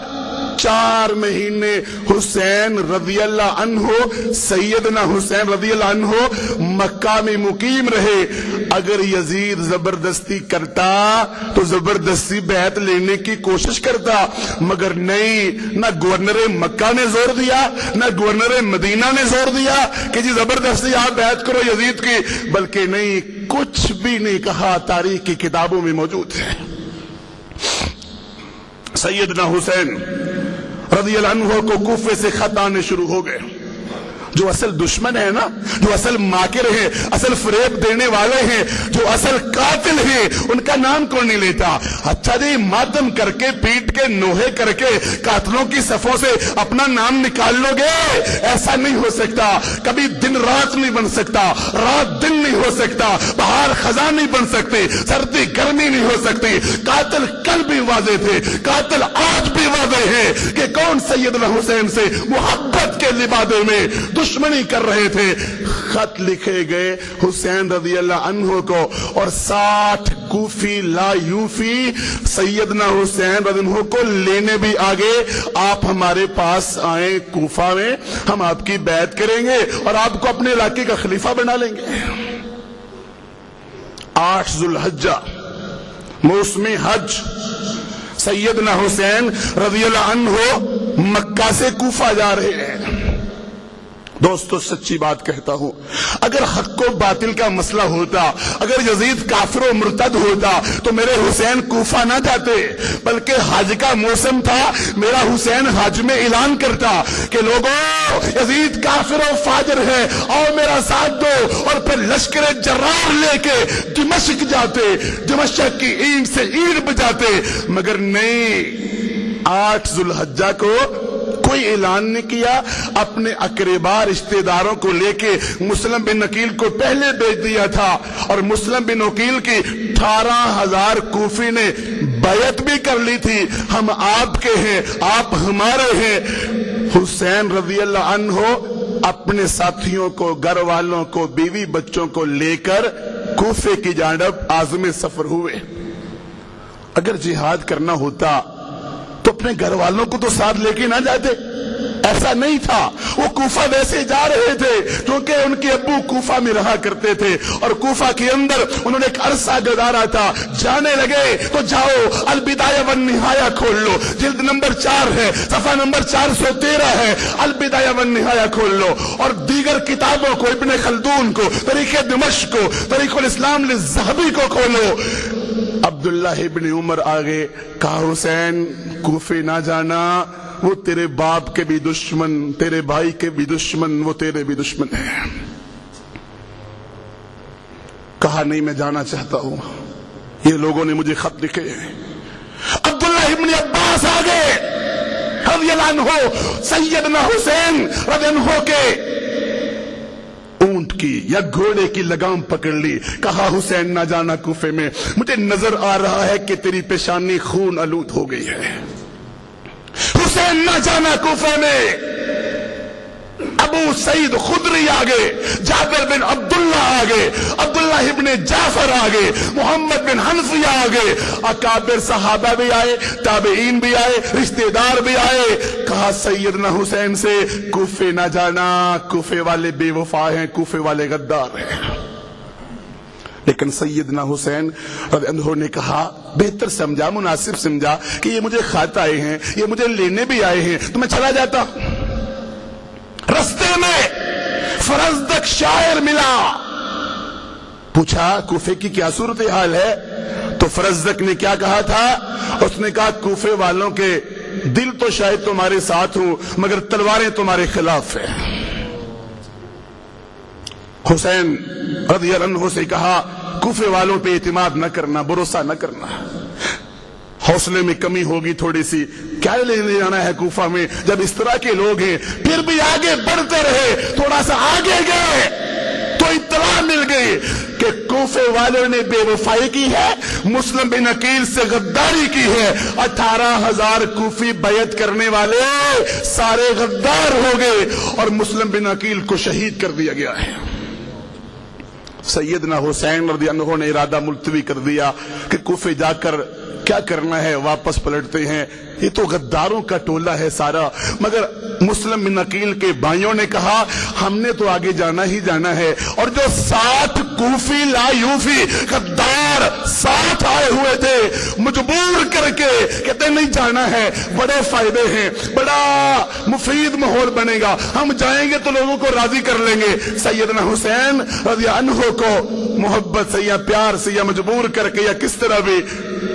4 مہینے حسین رضی اللہ عنہ، سیدنا حسین رضی اللہ عنہ مکہ میں مقیم رہے۔ اگر یزید زبردستی کرتا تو زبردستی بیعت لینے کی کوشش کرتا، مگر نہیں، نہ گورنر مکہ نے زور دیا، نہ گورنر مدینہ نے زور دیا کہ جی زبردستی آپ بیعت کرو یزید کی، بلکہ نہیں، کچھ بھی نہیں کہا، تاریخ کی کتابوں میں موجود ہے۔ سیدنا حسین رضی اللہ عنہ کو کوفے سے خط آنے شروع ہو گئے۔ جو اصل دشمن ہے نا، جو اصل ماکر ہے، اصل فریب دینے والے ہیں، جو اصل قاتل ہیں، ان کا نام کون نہیں لیتا؟ اچھا جی، ماتم کر کے، پیٹ کے، نوحے کر کے قاتلوں کی صفوں سے اپنا نام نکال لو گے؟ ایسا نہیں ہو سکتا، کبھی دن رات نہیں بن سکتا، رات دن نہیں ہو سکتا، بہار خزاں نہیں بن سکتے، سردی گرمی نہیں ہو سکتی۔ قاتل کل بھی واضح تھے، قاتل آج بھی واضح ہے کہ کون سیدنا حسین سے محبت کے لبادے میں دشمنی کر رہے تھے۔ خط لکھے گئے حسین رضی اللہ عنہ کو، اور 60 کوفی لا یوفی سیدنا حسین رضی اللہ عنہ کو لینے بھی آگے، آپ ہمارے پاس آئیں کوفہ میں، ہم آپ کی بیعت کریں گے اور آپ کو اپنے علاقے کا خلیفہ بنا لیں گے۔ 8 ذو الحجہ موسم حج، سیدنا حسین رضی اللہ عنہ مکہ سے کوفہ جا رہے ہیں۔ دوستو سچی بات کہتا ہوں، اگر حق و باطل کا مسئلہ ہوتا، اگر یزید کافر و مرتد ہوتا تو میرے حسین کوفہ نہ جاتے، بلکہ حج کا موسم تھا، میرا حسین حج میں اعلان کرتا کہ لوگوں، یزید کافر و فاجر ہے، اور میرا ساتھ دو، اور پھر لشکر جرار لے کے دمشق جاتے، دمشق کی اینٹ سے اینٹ بجاتے، مگر نہیں، 8 ذو الحجہ کو کوئی اعلان نہیں کیا، اپنے اقربا رشتہ داروں کو لے کے مسلم بن عقیل کو پہلے بھیج دیا تھا، اور مسلم بن عقیل کی 18,000 کوفی نے بیعت بھی کر لی تھی، ہم آپ کے ہیں، آپ ہمارے ہیں۔ حسین رضی اللہ عنہ اپنے ساتھیوں کو، گھر والوں کو، بیوی بچوں کو لے کر کوفے کی جانب عازم سفر ہوئے۔ اگر جہاد کرنا ہوتا تو اپنے گھر والوں کو تو ساتھ لے کے نہ جاتے، ایسا نہیں تھا. وہ کوفہ ویسے جا رہے تھے کیونکہ ان کے ابو کوفہ میں رہا کرتے تھے اور کوفہ کے اندر انہوں نے ایک عرصہ گزارا تھا. جانے لگے تو جاؤ البدایہ والنہایہ کھول لو, جلد نمبر 4 ہے, صفحہ نمبر 413 ہے. البدایہ والنہایہ کھول لو اور دیگر کتابوں کو, ابن خلدون کو, تاریخ دمشق کو, تاریخ الاسلام للذہبی کو کھولو. عبداللہ ابن عمر آگے کہا حسین کوفے نہ جانا, وہ تیرے باپ کے بھی دشمن, تیرے بھائی کے بھی دشمن, وہ تیرے بھی دشمن ہے. کہا نہیں میں جانا چاہتا ہوں, یہ لوگوں نے مجھے خط لکھے ہیں. عبداللہ ابن عباس آگے رضی اللہ عنہ سیدنا حسین رضی اللہ عنہ کے اونٹ کی یا گھوڑے کی لگام پکڑ لی. کہا حسین نہ جانا کوفے میں, مجھے نظر آ رہا ہے کہ تیری پیشانی خون آلود ہو گئی ہے. حسین نہ جانا کوفے میں. ابو سعید خدری آگے, جابر بن عبداللہ آگے, عبداللہ ابن جعفر آگے, محمد بن حنفیہ آگے, اکابر صحابہ بھی آئے, تابعین بھی آئے, رشتہ دار بھی آئے. کہا سیدنا حسین سے کوفے نہ جانا, کوفے والے بے وفا ہیں, کوفے والے غدار ہیں. لیکن سیدنا حسین رضی اللہ عنہ نے کہا بہتر سمجھا, مناسب سمجھا کہ یہ مجھے خط آئے ہیں, یہ مجھے لینے بھی آئے ہیں, تو میں چلا جاتا. رستے میں فرزدق شاعر ملا, پوچھا کوفے کی کیا صورتحال ہے؟ تو فرزدق نے کیا کہا تھا؟ اس نے کہا کوفے والوں کے دل تو شاید تمہارے ساتھ ہوں مگر تلواریں تمہارے خلاف ہیں. حسین رضی اللہ عنہ سے کہا کوفے والوں پہ اعتماد نہ کرنا, بھروسہ نہ کرنا, حوصلے میں کمی ہوگی تھوڑی سی, کیا لینے جانا ہے کوفہ میں جب اس طرح کے لوگ ہیں. پھر بھی آگے بڑھتے رہے, تھوڑا سا آگے گئے تو اطلاع مل گئی کہ کوفے والوں نے بے وفائی کی ہے, مسلم بن عقیل سے غداری کی ہے. 18,000 کوفی بیعت کرنے والے سارے غدار ہو گئے اور مسلم بن عقیل کو شہید کر دیا گیا ہے. سیدنا حسین رضی اللہ عنہ نے ارادہ ملتوی کر دیا کہ کوفے جا کر کیا کرنا ہے, واپس پلٹتے ہیں, یہ تو غداروں کا ٹولہ ہے سارا. مگر مسلم بن عقیل کے بھائیوں نے کہا ہم نے تو آگے جانا ہی جانا ہے. اور جو 60 کوفی لا یوفی غدار ساتھ آئے ہوئے تھے, مجبور کر کے کہتے نہیں جانا ہے, بڑے فائدے ہیں, بڑا مفید ماحول بنے گا, ہم جائیں گے تو لوگوں کو راضی کر لیں گے. سیدنا حسین رضی اللہ عنہ کو محبت سے یا پیار سے یا مجبور کر کے یا کس طرح بھی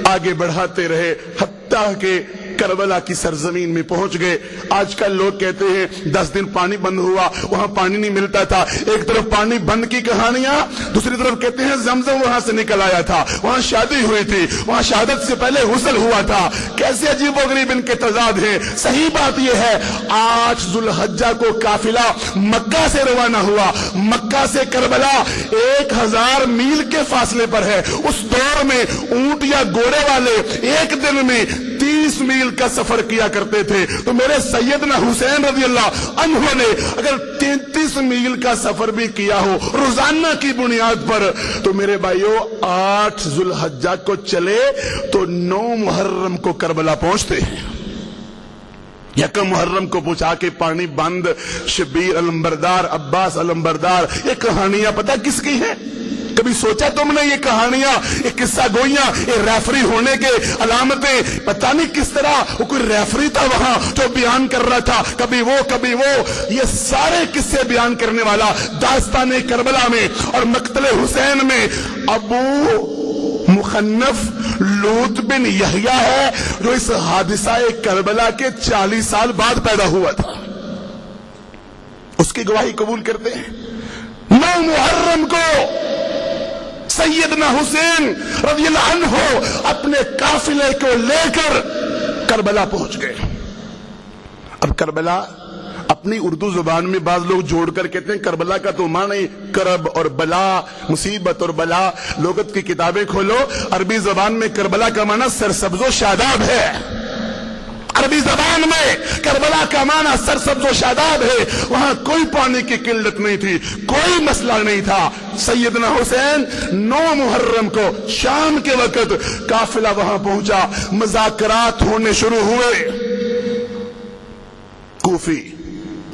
آگے بڑھاتے رہے, حتیٰ کہ کربلا کی سرزمین میں پہنچ گئے. آج کل لوگ کہتے ہیں 10 دن پانی بند ہوا, وہاں پانی نہیں ملتا تھا. ایک طرف پانی بند کی کہانیاں, دوسری طرف کہتے ہیں زمزم وہاں سے نکل آیا تھا, وہاں شادی ہوئی تھی, وہاں شہادت سے پہلے غسل ہوا تھا. کیسے عجیب و غریب ان کے تضاد ہیں. صحیح بات یہ ہے 8 ذو الحجہ کو قافلہ مکہ سے روانہ ہوا. مکہ سے کربلا 1000 میل کے فاصلے پر ہے. اس دور میں اونٹ یا گھوڑے والے ایک دن میں 30 میل کا سفر کیا کرتے تھے. تو میرے سیدنا حسین رضی اللہ عنہ نے اگر 33 میل کا سفر بھی کیا ہو روزانہ کی بنیاد پر, تو میرے بھائیوں 8 ذو الحجہ کو چلے تو 9 محرم کو کربلا پہنچتے ہیں. یکم محرم کو پوچھا کہ پانی بند, شبیر علمبردار, عباس علمبردار, یہ کہانیاں پتہ کس کی ہیں؟ کبھی سوچا تم نے یہ کہانیاں, یہ قصہ گوئیاں, یہ ریفری ہونے کے علامتیں پتہ نہیں کس طرح وہ کوئی ریفری تھا وہاں جو بیان کر رہا تھا, کبھی وہ, یہ سارے قصے بیان کرنے والا داستان کربلا میں اور مقتل حسین میں ابو مخنف لوط بن یحییٰ ہے جو اس حادثہ کربلا کے 40 سال بعد پیدا ہوا تھا. اس کی گواہی قبول کرتے ہیں. 9 محرم کو سیدنا حسین رضی اللہ عنہ اپنے قافلے کو لے کر کربلا پہنچ گئے. اب کربلا اپنی اردو زبان میں بعض لوگ جوڑ کر کہتے ہیں کربلا کا تو معنی کرب اور بلا, مصیبت اور بلا. لغت کی کتابیں کھولو, عربی زبان میں کربلا کا معنی سرسبز و شاداب ہے. عربی زبان میں کربلا کا معنی سرسبز و شاداب ہے. وہاں کوئی پانی کی قلت نہیں تھی, کوئی مسئلہ نہیں تھا. سیدنا حسین 9 محرم کو شام کے وقت قافلہ وہاں پہنچا, مذاکرات ہونے شروع ہوئے. کوفی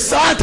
60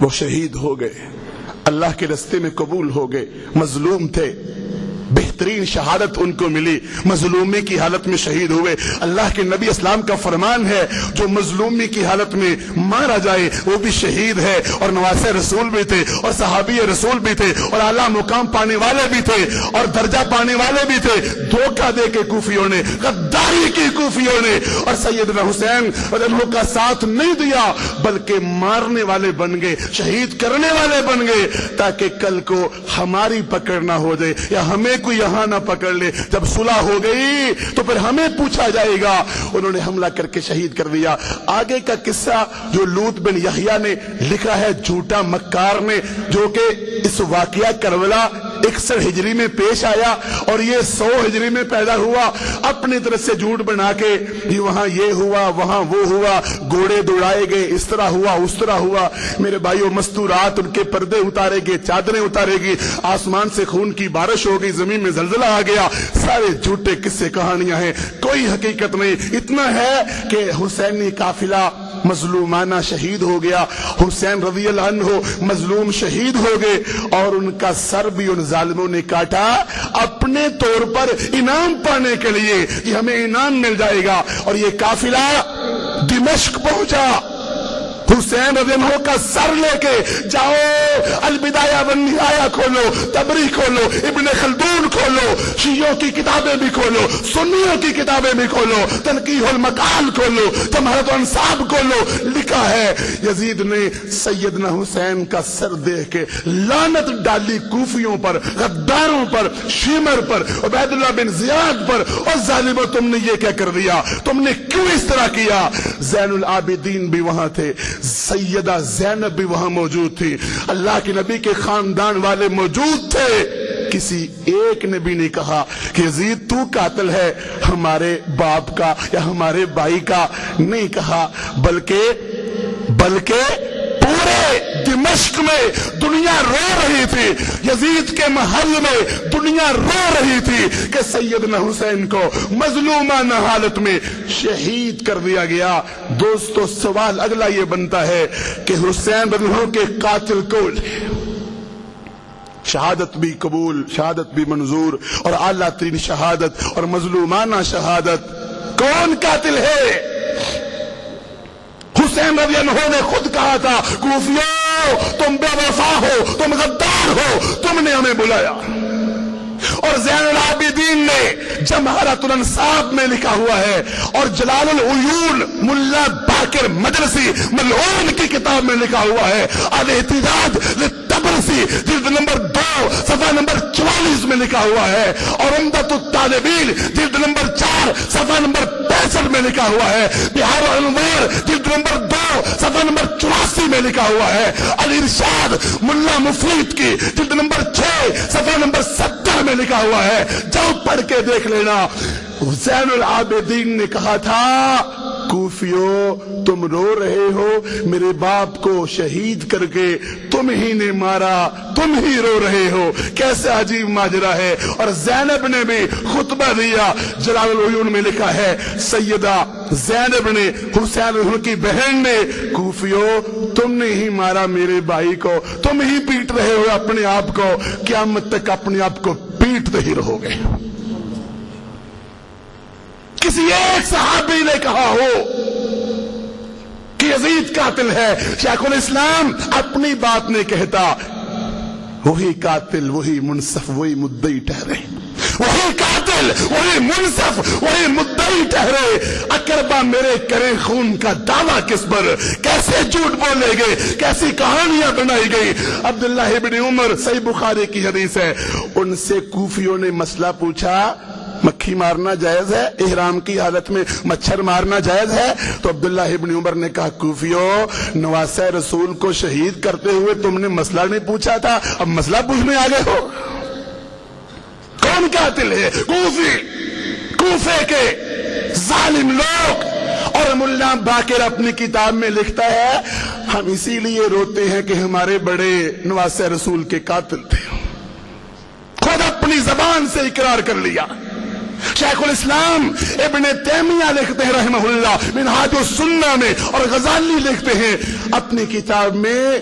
وہ شہید ہو گئے، اللہ کے راستے میں قبول ہو گئے، مظلوم تھے، بہترین شہادت ان کو ملی، مظلومی کی حالت میں شہید ہوئے۔ اللہ کے نبی اسلام کا فرمان ہے جو مظلومی کی حالت میں مارا جائے وہ بھی شہید ہے، اور نواسے رسول بھی تھے اور صحابی رسول بھی تھے اور اعلیٰ مقام پانے والے بھی تھے اور درجہ پانے والے بھی تھے۔ دھوکہ دے کے کوفیوں نے، غداری کی کوفیوں نے اور سیدنا حسین رضی اللہ کا ساتھ نہیں دیا، بلکہ مارنے والے بن گئے، شہید کرنے والے بن گئے، تاکہ کل کو ہماری پکڑ نہ ہو جائے یا ہمیں کوئی یہاں نہ پکڑ لے۔ جب صلح ہو گئی تو پھر ہمیں پوچھا جائے گا۔ انہوں نے حملہ کر کے شہید کر دیا۔ آگے کا قصہ جو لوط بن یحییٰ نے لکھا ہے جھوٹا مکار نے، جو کہ اس واقعہ کربلا 61 ہجری میں پیش آیا اور یہ 100 ہجری میں پیدا ہوا، اپنی طرف سے جھوٹ بنا کے وہاں یہ ہوا، وہاں وہ ہوا، گھوڑے دوڑائے گئے، اس طرح ہوا، اس طرح ہوا۔ میرے بھائیو، مستورات ان کے پردے اتارے گئے، چادریں اتارے گی، آسمان سے خون کی بارش ہو گئی، زمین میں زلزلہ آ گیا، سارے جھوٹے قصے کہانیاں ہیں، کوئی حقیقت نہیں۔ اتنا ہے کہ حسینی قافلہ مظلومانہ شہید ہو گیا، حسین رضی اللہ عنہ مظلوم شہید ہو گئے، اور ان کا سر بھی ان ظالموں نے کاٹا اپنے طور پر انعام پانے کے لیے کہ ہمیں انعام مل جائے گا۔ اور یہ قافلہ دمشق پہنچا، حسین رضی اللہ عنہ کا سر لے کے جاؤ، البدایہ والنہایہ کھولو، تبری کھولو، ابن خلدون کھولو، شیعوں کی کتابیں بھی کھولو، سنیوں کی کتابیں بھی کھولو، تنقیح المقال کھولو، تمہرت انصاب کھولو، لکھا ہے یزید نے سیدنا حسین کا سر دیکھ کے لعنت ڈالی کوفیوں پر، غداروں پر، شیمر پر، عبید اللہ بن زیاد پر، اور ظالموں تم نے یہ کیا کر دیا، تم نے کیوں اس طرح کیا؟ زین العابدین بھی وہاں تھے، سیدہ زینب بھی وہاں موجود تھی، اللہ کے نبی کے خاندان والے موجود تھے۔ کسی ایک نے بھی نہیں کہا کہ یزید تو قاتل ہے ہمارے باپ کا یا ہمارے بھائی کا، نہیں کہا، بلکہ پورے دمشق میں دنیا رو رہی تھی، یزید کے محل میں دنیا رو رہی تھی کہ سیدنا حسین کو مظلومانہ حالت میں شہید کر دیا گیا۔ دوستو، سوال اگلا یہ بنتا ہے کہ حسین رضی اللہ عنہ کے قاتل کون ہے؟ شہادت بھی قبول، شہادت بھی منظور، اور اعلیٰ ترین شہادت اور مظلومانہ شہادت، کون قاتل ہے؟ حسین رضی اللہ عنہ نے خود کہا تھا، کوفیوں تم بے وفا ہو، تم غدار ہو، تم نے ہمیں بلایا۔ اور زین العابدین نے جمہرۃ الانصاب میں لکھا ہوا ہے، اور جلال العیون ملا باقر مجلسی ملعون کی کتاب میں لکھا ہوا ہے، الاحتجاج للطبرسی جلد نمبر 2 صفحہ نمبر 44 میں لکھا ہوا ہے، اور عمدۃ الطالبین جلد نمبر 4 صفحہ نمبر 65 میں لکھا ہوا ہے، بہار الانوار جلد نمبر 2 صفحہ نمبر 84 میں لکھا ہوا ہے، الارشاد ملا مفید کی جلد نمبر 6 صفحہ نمبر 70 میں لکھا ہوا ہے، جاؤ پڑھ کے دیکھ لینا۔ زین العابدین نے کہا تھا، کوفیوں تم رو رہے ہو، میرے باپ کو شہید کر کے تم ہی نے مارا، تم ہی رو رہے ہو، کیسے عجیب ماجرا ہے۔ اور زینب نے بھی خطبہ دیا، جلال العیون میں لکھا ہے، سیدہ زینب نے، حسین کی بہن نے، کوفیوں تم نے ہی مارا میرے بھائی کو، تم ہی پیٹ رہے ہو اپنے آپ کو، قیامت تک اپنے آپ کو پیٹتے ہی رہو گے۔ کسی ایک صحابی نے کہا ہو کہ یزید قاتل ہے، شیخ الاسلام اپنی بات نہیں کہتا، وہی قاتل، وہی منصف، وہی مدعی ٹھہرے، وہی قاتل، وہی منصف، وہی مدعی ٹھہرے۔ اقربا میرے کریں خون کا دعویٰ کس پر، کیسے جھوٹ بولے گئے، کیسی کہانیاں بنائی گئی۔ عبداللہ ابن عمر، صحیح بخاری کی حدیث ہے، ان سے کوفیوں نے مسئلہ پوچھا، مکھی مارنا جائز ہے، احرام کی حالت میں مچھر مارنا جائز ہے؟ تو عبداللہ ابن عمر نے کہا، کوفیوں نواسہ رسول کو شہید کرتے ہوئے تم نے مسئلہ نہیں پوچھا تھا، اب مسئلہ پوچھنے آگے ہو؟ کون قاتل ہے؟ کوفے کے ظالم لوگ۔ اور ملا باقر اپنی کتاب میں لکھتا ہے، ہم اسی لیے روتے ہیں کہ ہمارے بڑے نواسہ رسول کے قاتل تھے، خود اپنی زبان سے اقرار کر لیا۔ شیخ الاسلام ابن تیمیہ لکھتے ہیں رحمہ اللہ منہاج السنہ میں، اور غزالی لکھتے ہیں اپنی کتاب میں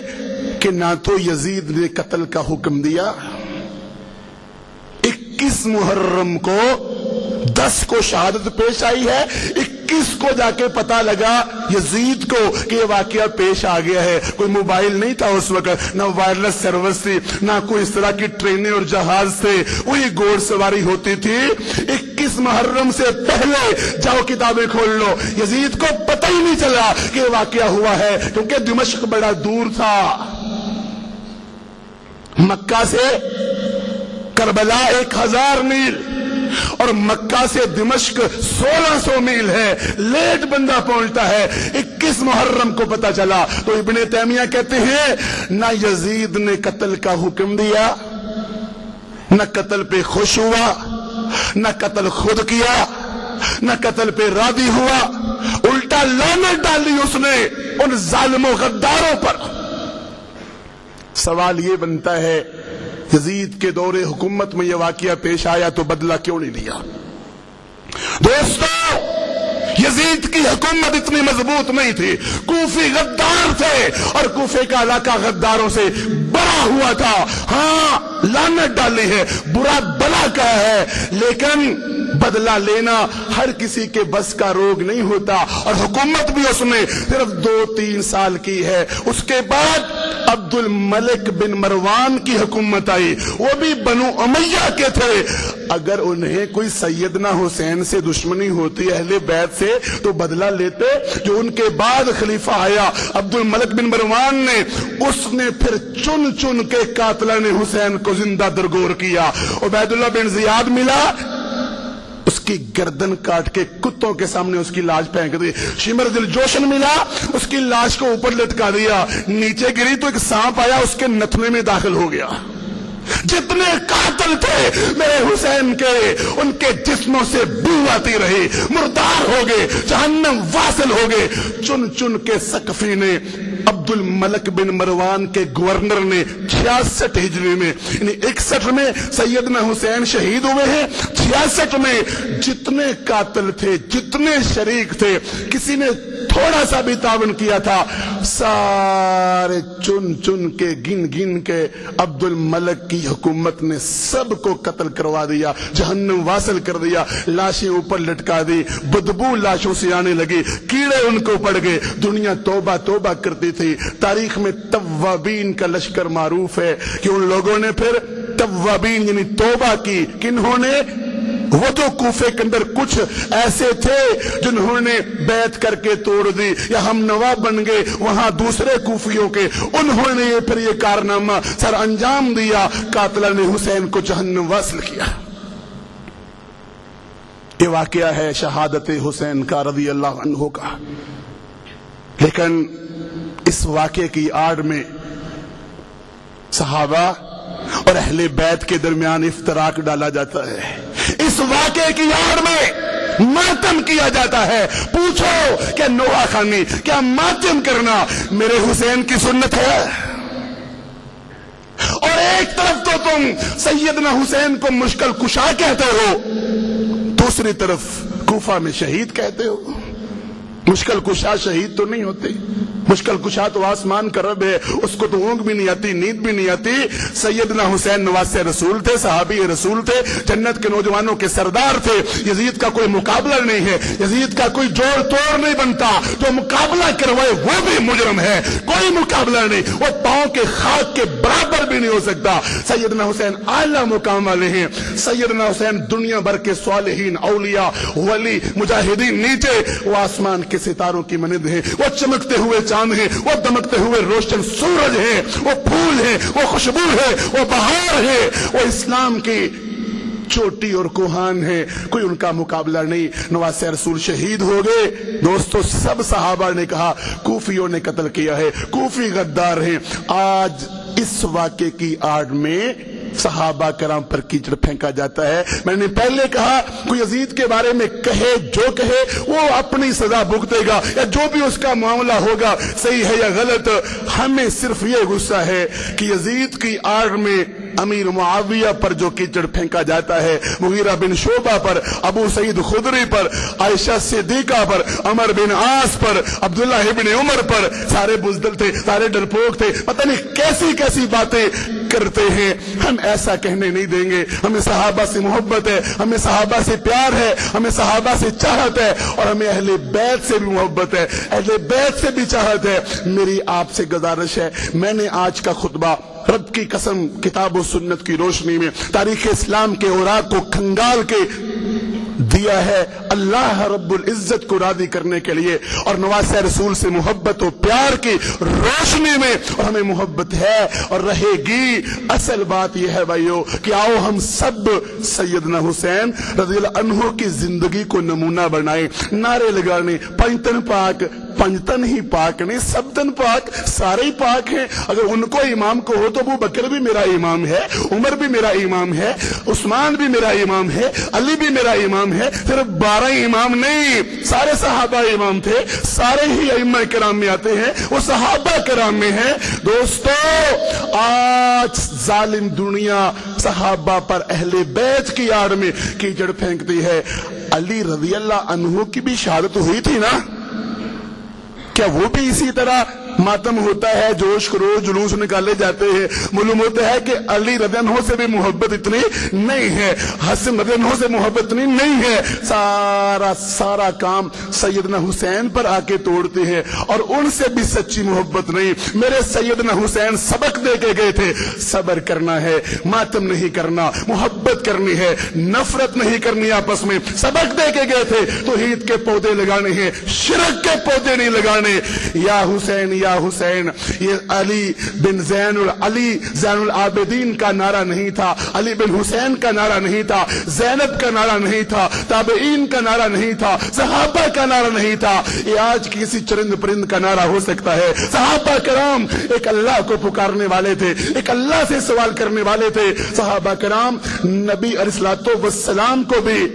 کہ نہ تو یزید نے قتل کا حکم دیا، 21 محرم کو 10 کو شہادت پیش آئی ہے، 21 کو جا کے پتا لگا یزید کو کہ یہ واقعہ پیش آ گیا ہے۔ کوئی موبائل نہیں تھا اس وقت، نہ وائرلیس سروس تھی، نہ کوئی اس طرح کی ٹرینیں اور جہاز تھے، وہی گھوڑ سواری ہوتی تھی۔ 21 محرم سے پہلے جاؤ کتابیں کھول لو، یزید کو پتہ ہی نہیں چلا کہ یہ واقعہ ہوا ہے، کیونکہ دمشق بڑا دور تھا، مکہ سے کربلا 1000 میل اور مکہ سے دمشق 1600 میل ہے، لیٹ بندہ پہنچتا ہے۔ 21 محرم کو پتا چلا تو ابن تیمیہ کہتے ہیں نہ یزید نے قتل کا حکم دیا، نہ قتل پہ خوش ہوا، نہ قتل خود کیا، نہ قتل پہ راضی ہوا، الٹا لعنت ڈالی اس نے ان ظالم و غداروں پر۔ سوال یہ بنتا ہے یزید کے دور حکومت میں یہ واقعہ پیش آیا تو بدلہ کیوں نہیں لیا؟ دوستو، یزید کی حکومت اتنی مضبوط نہیں تھی، کوفی غدار تھے اور کوفے کا علاقہ غداروں سے بڑا ہوا تھا۔ ہاں لعنت ڈالی ہے، برا بلا کہا ہے، لیکن بدلہ لینا ہر کسی کے بس کا روگ نہیں ہوتا، اور حکومت بھی اس نے صرف 2-3 سال کی ہے۔ اس کے بعد عبد الملک بن مروان کی حکومت آئی، وہ بھی بنو امیہ کے تھے۔ اگر انہیں کوئی سیدنا حسین سے دشمنی ہوتی اہل بیت سے تو بدلہ لیتے۔ جو ان کے بعد خلیفہ آیا عبد الملک بن مروان نے، اس نے پھر چن چن کے قاتلان حسین کو زندہ درگور کیا۔ عبید اللہ بن زیاد ملا، اس کی گردن کاٹ کے کتوں کے سامنے اس کی لاش پھینک دی۔ شمر دل جوشن ملا، اس کی لاش کو اوپر لٹکا دیا، نیچے گری تو ایک سانپ آیا اس کے نتنے میں داخل ہو گیا۔ جتنے قاتل تھے میرے حسین کے، ان کے جسموں سے بو آتی رہی، مردار ہو گئے، جہنم واصل ہو گئے۔ چن چن کے سقفی نے عبد الملک بن مروان کے گورنر نے 66 ہجری میں، یعنی 61 میں سیدنا حسین شہید ہوئے ہیں، 66 میں جتنے قاتل تھے، جتنے شریک تھے، کسی نے تھوڑا سا بھی تعاون کیا تھا، سارے چن چن کے گن گن کے عبد الملک کی حکومت نے سب کو قتل کروا دیا، جہنم واصل کر دیا، لاشیں اوپر لٹکا دی، بدبو لاشوں سے آنے لگی، کیڑے ان کو پڑ گئے۔ دنیا توبہ توبہ کرتی تھی۔ تاریخ میں توابین کا لشکر معروف ہے کہ ان لوگوں نے پھر توابین یعنی توبہ کی۔ کنہوں نے؟ وہ تو کوفے کے اندر کچھ ایسے تھے جنہوں نے بیعت کر کے توڑ دی یا ہم نوا بن گئے وہاں دوسرے کوفیوں کے، انہوں نے پھر یہ کارنامہ سر انجام دیا، قاتلان حسین کو جہنم واصل کیا۔ یہ واقعہ ہے شہادت حسین کا رضی اللہ عنہ کا، لیکن اس واقعے کی آڑ میں صحابہ اور اہل بیت کے درمیان افتراق ڈالا جاتا ہے، اس واقعے کی آڑ میں ماتم کیا جاتا ہے۔ پوچھو کہ نوحہ خانی کیا ماتم کرنا میرے حسین کی سنت ہے؟ اور ایک طرف تو تم سیدنا حسین کو مشکل کشا کہتے ہو، دوسری طرف کوفہ میں شہید کہتے ہو۔ مشکل کشا شہید تو نہیں ہوتے، مشکل کشا تو آسمان کا رب ہے، اس کو تو اونگ بھی نہیں آتی، نیند بھی نہیں آتی۔ سیدنا حسین نواسے رسول تھے، صحابی رسول تھے، جنت کے نوجوانوں کے سردار تھے۔ یزید کا کوئی مقابلہ نہیں ہے، یزید کا کوئی جوڑ توڑ نہیں بنتا، جو مقابلہ کروائے وہ بھی مجرم ہے، کوئی مقابلہ نہیں، وہ پاؤں کے خاک کے برابر بھی نہیں ہو سکتا۔ سیدنا حسین اعلیٰ مقام والے ہیں، سیدنا حسین دنیا بھر کے صالحین، اولیاء، ولی، مجاہدین نیچے، وہ آسمان کے ستاروں کی مانند ہیں، وہ چمکتے ہوئے چاند ہیں، وہ دمکتے ہوئے روشن سورج ہیں، وہ پھول ہیں، وہ خوشبو ہے، وہ بہار ہے، وہ اسلام کی چوٹی اور کوہان ہے، کوئی ان کا مقابلہ نہیں۔ نواسے رسول شہید ہو گئے۔ دوستو سب صحابہ نے کہا کوفیوں نے قتل کیا ہے، کوفی غدار ہیں۔ آج اس واقعے کی آڑ میں صحابہ کرام پر کیچڑ پھینکا جاتا ہے۔ میں نے پہلے کہا کوئی یزید کے بارے میں کہے جو کہے وہ اپنی سزا بھگتے گا، یا جو بھی اس کا معاملہ ہوگا صحیح ہے یا غلط۔ ہمیں صرف یہ غصہ ہے کہ یزید کی آڑ میں امیر معاویہ پر جو کیچڑ پھینکا جاتا ہے، مغیرہ بن شعبہ پر، ابو سعید خدری پر، عائشہ صدیقہ پر، عمر بن عاص پر، عبداللہ ابن عمر پر، سارے بزدل تھے، سارے ڈرپوک تھے، پتہ نہیں کیسی کیسی باتیں کرتے ہیں۔ ہم ایسا کہنے نہیں دیں گے۔ ہمیں صحابہ سے محبت ہے، ہمیں صحابہ سے پیار ہے، ہمیں صحابہ سے چاہت ہے، اور ہمیں اہل بیت سے بھی محبت ہے، اہل بیت سے بھی چاہت ہے۔ میری آپ سے گزارش ہے، میں نے آج کا خطبہ رب کی قسم کتاب و سنت کی روشنی میں تاریخ اسلام کے اوراق کو کھنگال کے دیا ہے اللہ رب العزت کو راضی کرنے کے لیے، اور نواسہ رسول سے محبت و پیار کی روشنی میں، اور ہمیں محبت ہے اور رہے گی۔ اصل بات یہ ہے بھائیو کہ آؤ ہم سب سیدنا حسین رضی اللہ عنہ کی زندگی کو نمونہ بنائیں۔ نعرے لگانے پنجتن پاک، پنجتن ہی پاک نہیں، سب تن پاک، سارے ہی پاک ہیں۔ اگر ان کو امام کو ہو تو ابو بکر بھی میرا امام ہے، عمر بھی میرا امام ہے، عثمان بھی میرا امام ہے، علی بھی میرا امام ہے۔ صرف 12 امام نہیں، سارے صحابہ امام تھے، سارے ہی ائمہ کرام میں آتے ہیں، وہ صحابہ کرام میں ہیں۔ دوستو آج ظالم دنیا صحابہ پر اہل بیت کی آڑ میں کیچڑ پھینکتی ہے۔ علی رضی اللہ عنہ کی بھی شہادت ہوئی تھی نا، کیا وہ بھی اسی طرح ماتم ہوتا ہے، جوش خروش جلوس نکالے جاتے ہیں؟ معلوم ہوتا ہے کہ علی رضی اللہ عنہ سے بھی محبت اتنی نہیں ہے، حسن رضی اللہ عنہ سے محبت اتنی نہیں ہے۔ سارا کام سیدنا حسین پر آ کے توڑتے ہیں، اور ان سے بھی سچی محبت نہیں۔ میرے سیدنا حسین سبق دے کے گئے تھے، صبر کرنا ہے، ماتم نہیں کرنا، محبت کرنی ہے، نفرت نہیں کرنی آپس میں۔ سبق دے کے گئے تھے، توحید کے پودے لگانے ہیں، شرک کے پودے نہیں لگانے۔ یا حسین یا حسین، یہ علی بن زین العابدین کا نعرہ نہیں تھا، علی بن حسین کا نعرہ نہیں تھا، زینب کا نعرہ نہیں تھا، تابعین کا نعرہ نہیں تھا، صحابہ کا نعرہ نہیں تھا۔ یہ آج کسی چرند پرند کا نعرہ ہو سکتا ہے۔ صحابہ کرام ایک اللہ کو پکارنے والے تھے، ایک اللہ سے سوال کرنے والے تھے۔ صحابہ کرام نبی علیہ الصلوۃ والسلام کو بھی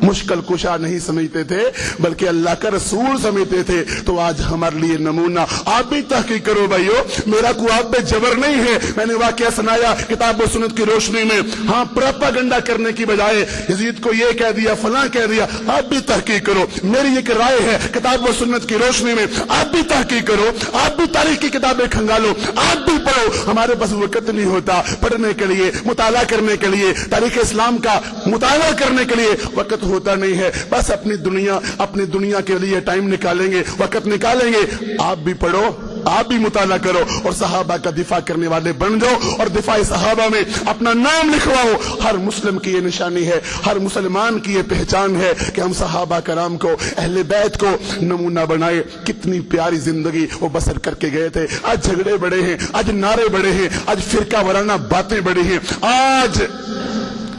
مشکل کشا نہیں سمجھتے تھے، بلکہ اللہ کا رسول سمجھتے تھے۔ تو آج ہمارے لیے نمونہ، آپ بھی تحقیق کرو بھائیو، میرا کوئی آپ پہ جبر نہیں ہے۔ میں نے واقعہ سنایا کتاب و سنت کی روشنی میں، ہاں پروپیگنڈا کرنے کی بجائے یزید کو یہ کہہ دیا، فلاں کہہ دیا۔ آپ بھی تحقیق کرو، میری ایک رائے ہے کتاب و سنت کی روشنی میں آپ بھی تحقیق کرو، آپ بھی تاریخ کی کتابیں کھنگالو، آپ بھی پڑھو۔ ہمارے پاس وقت نہیں ہوتا پڑھنے کے لیے، مطالعہ کرنے کے لیے، تاریخ اسلام کا مطالعہ کرنے کے لیے وقت ہوتا نہیں ہے۔ بس اپنی دنیا کے لیے ٹائم نکالیں گے، وقت نکالیں گے۔ آپ بھی پڑھو، آپ بھی مطالعہ کرو، اور صحابہ کا دفاع کرنے والے بن جاؤ، اور دفاع صحابہ میں اپنا نام لکھواؤ۔ ہر مسلم کی یہ نشانی ہے، ہر مسلمان کی یہ پہچان ہے کہ ہم صحابہ کرام کو، اہل بیت کو نمونہ بنائے۔ کتنی پیاری زندگی وہ بسر کر کے گئے تھے۔ آج جھگڑے بڑے ہیں، آج نعرے بڑے ہیں، آج فرقہ وارانہ باتیں بڑی ہیں، آج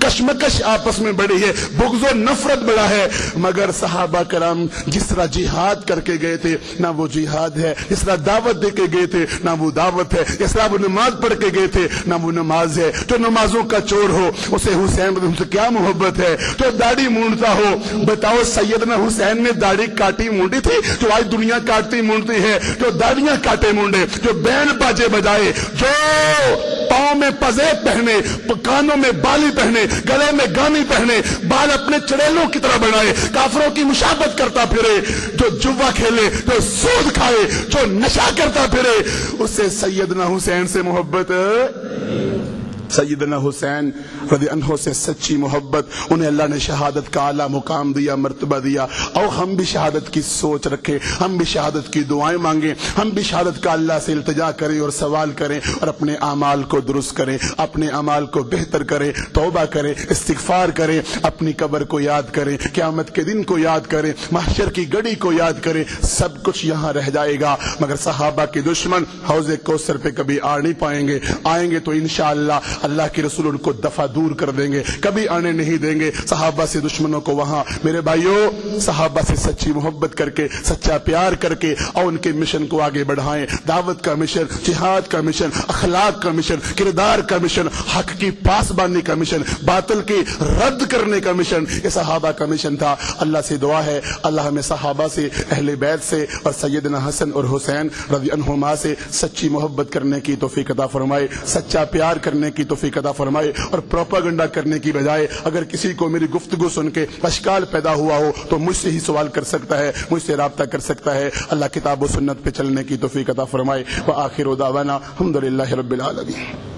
کشمکش آپس میں بڑی ہے، بغض و نفرت بڑا ہے۔ مگر صحابہ کرام جس طرح جہاد کر کے گئے تھے، نہ وہ جہاد ہے، جس طرح دعوت دے کے گئے تھے نہ وہ دعوت ہے، جس طرح وہ نماز پڑھ کے گئے تھے نہ وہ نماز ہے۔ جو نمازوں کا چور ہو اسے حسین سے کیا محبت ہے؟ جو داڑھی مونڈتا ہو، بتاؤ سیدنا حسین نے داڑھی کاٹی مونڈی تھی جو آج دنیا کاٹتی مونڈتی ہے؟ جو داڑیاں کاٹے مونڈے، جو بینڈ باجے بجائے، جو پاؤں میں پزیب پہنے، کانوں میں بالی پہنے، گلے میں گانی پہنے، بال اپنے چڑیلوں کی طرح بنائے، کافروں کی مشابہت کرتا پھرے، جو جوا کھیلے، جو سود کھائے، جو نشہ کرتا پھرے، اس سے سیدنا حسین سے محبت، سیدنا حسین رضی اللہ عنہ سے سچی محبت، انہیں اللہ نے شہادت کا اعلیٰ مقام دیا، مرتبہ دیا۔ اور ہم بھی شہادت کی سوچ رکھیں، ہم بھی شہادت کی دعائیں مانگیں، ہم بھی شہادت کا اللہ سے التجا کریں اور سوال کریں، اور اپنے اعمال کو درست کریں، اپنے اعمال کو بہتر کریں، توبہ کریں، استغفار کریں، اپنی قبر کو یاد کریں، قیامت کے دن کو یاد کریں، محشر کی گڑی کو یاد کریں۔ سب کچھ یہاں رہ جائے گا، مگر صحابہ کے دشمن حوض کوثر پہ کبھی آ نہیں پائیں گے۔ آئیں گے تو انشاءاللہ اللہ کے رسول ان کو دفع دور کر دیں گے، کبھی آنے نہیں دیں گے صحابہ سے دشمنوں کو وہاں۔ میرے بھائیوں، صحابہ سے سچی محبت کر کے، سچا پیار کر کے، اور ان کے مشن کو آگے بڑھائیں۔ دعوت کا مشن، جہاد کا مشن، اخلاق کا مشن، کردار کا مشن، حق کی پاسبانی کا مشن، باطل کی رد کرنے کا مشن، یہ صحابہ کا مشن تھا۔ اللہ سے دعا ہے اللہ ہمیں صحابہ سے، اہل بیت سے، اور سیدنا حسن اور حسین رضی عنہما سے سچی محبت کرنے کی توفیق عطا فرمائے، سچا پیار کرنے کی کی توفیق عطا فرمائے، اور پروپیگنڈا کرنے کی بجائے اگر کسی کو میری گفتگو سن کے اشکال پیدا ہوا ہو تو مجھ سے ہی سوال کر سکتا ہے، مجھ سے رابطہ کر سکتا ہے۔ اللہ کتاب و سنت پہ چلنے کی توفیق عطا فرمائے۔ وآخر دعوانا الحمدللہ رب العالمین۔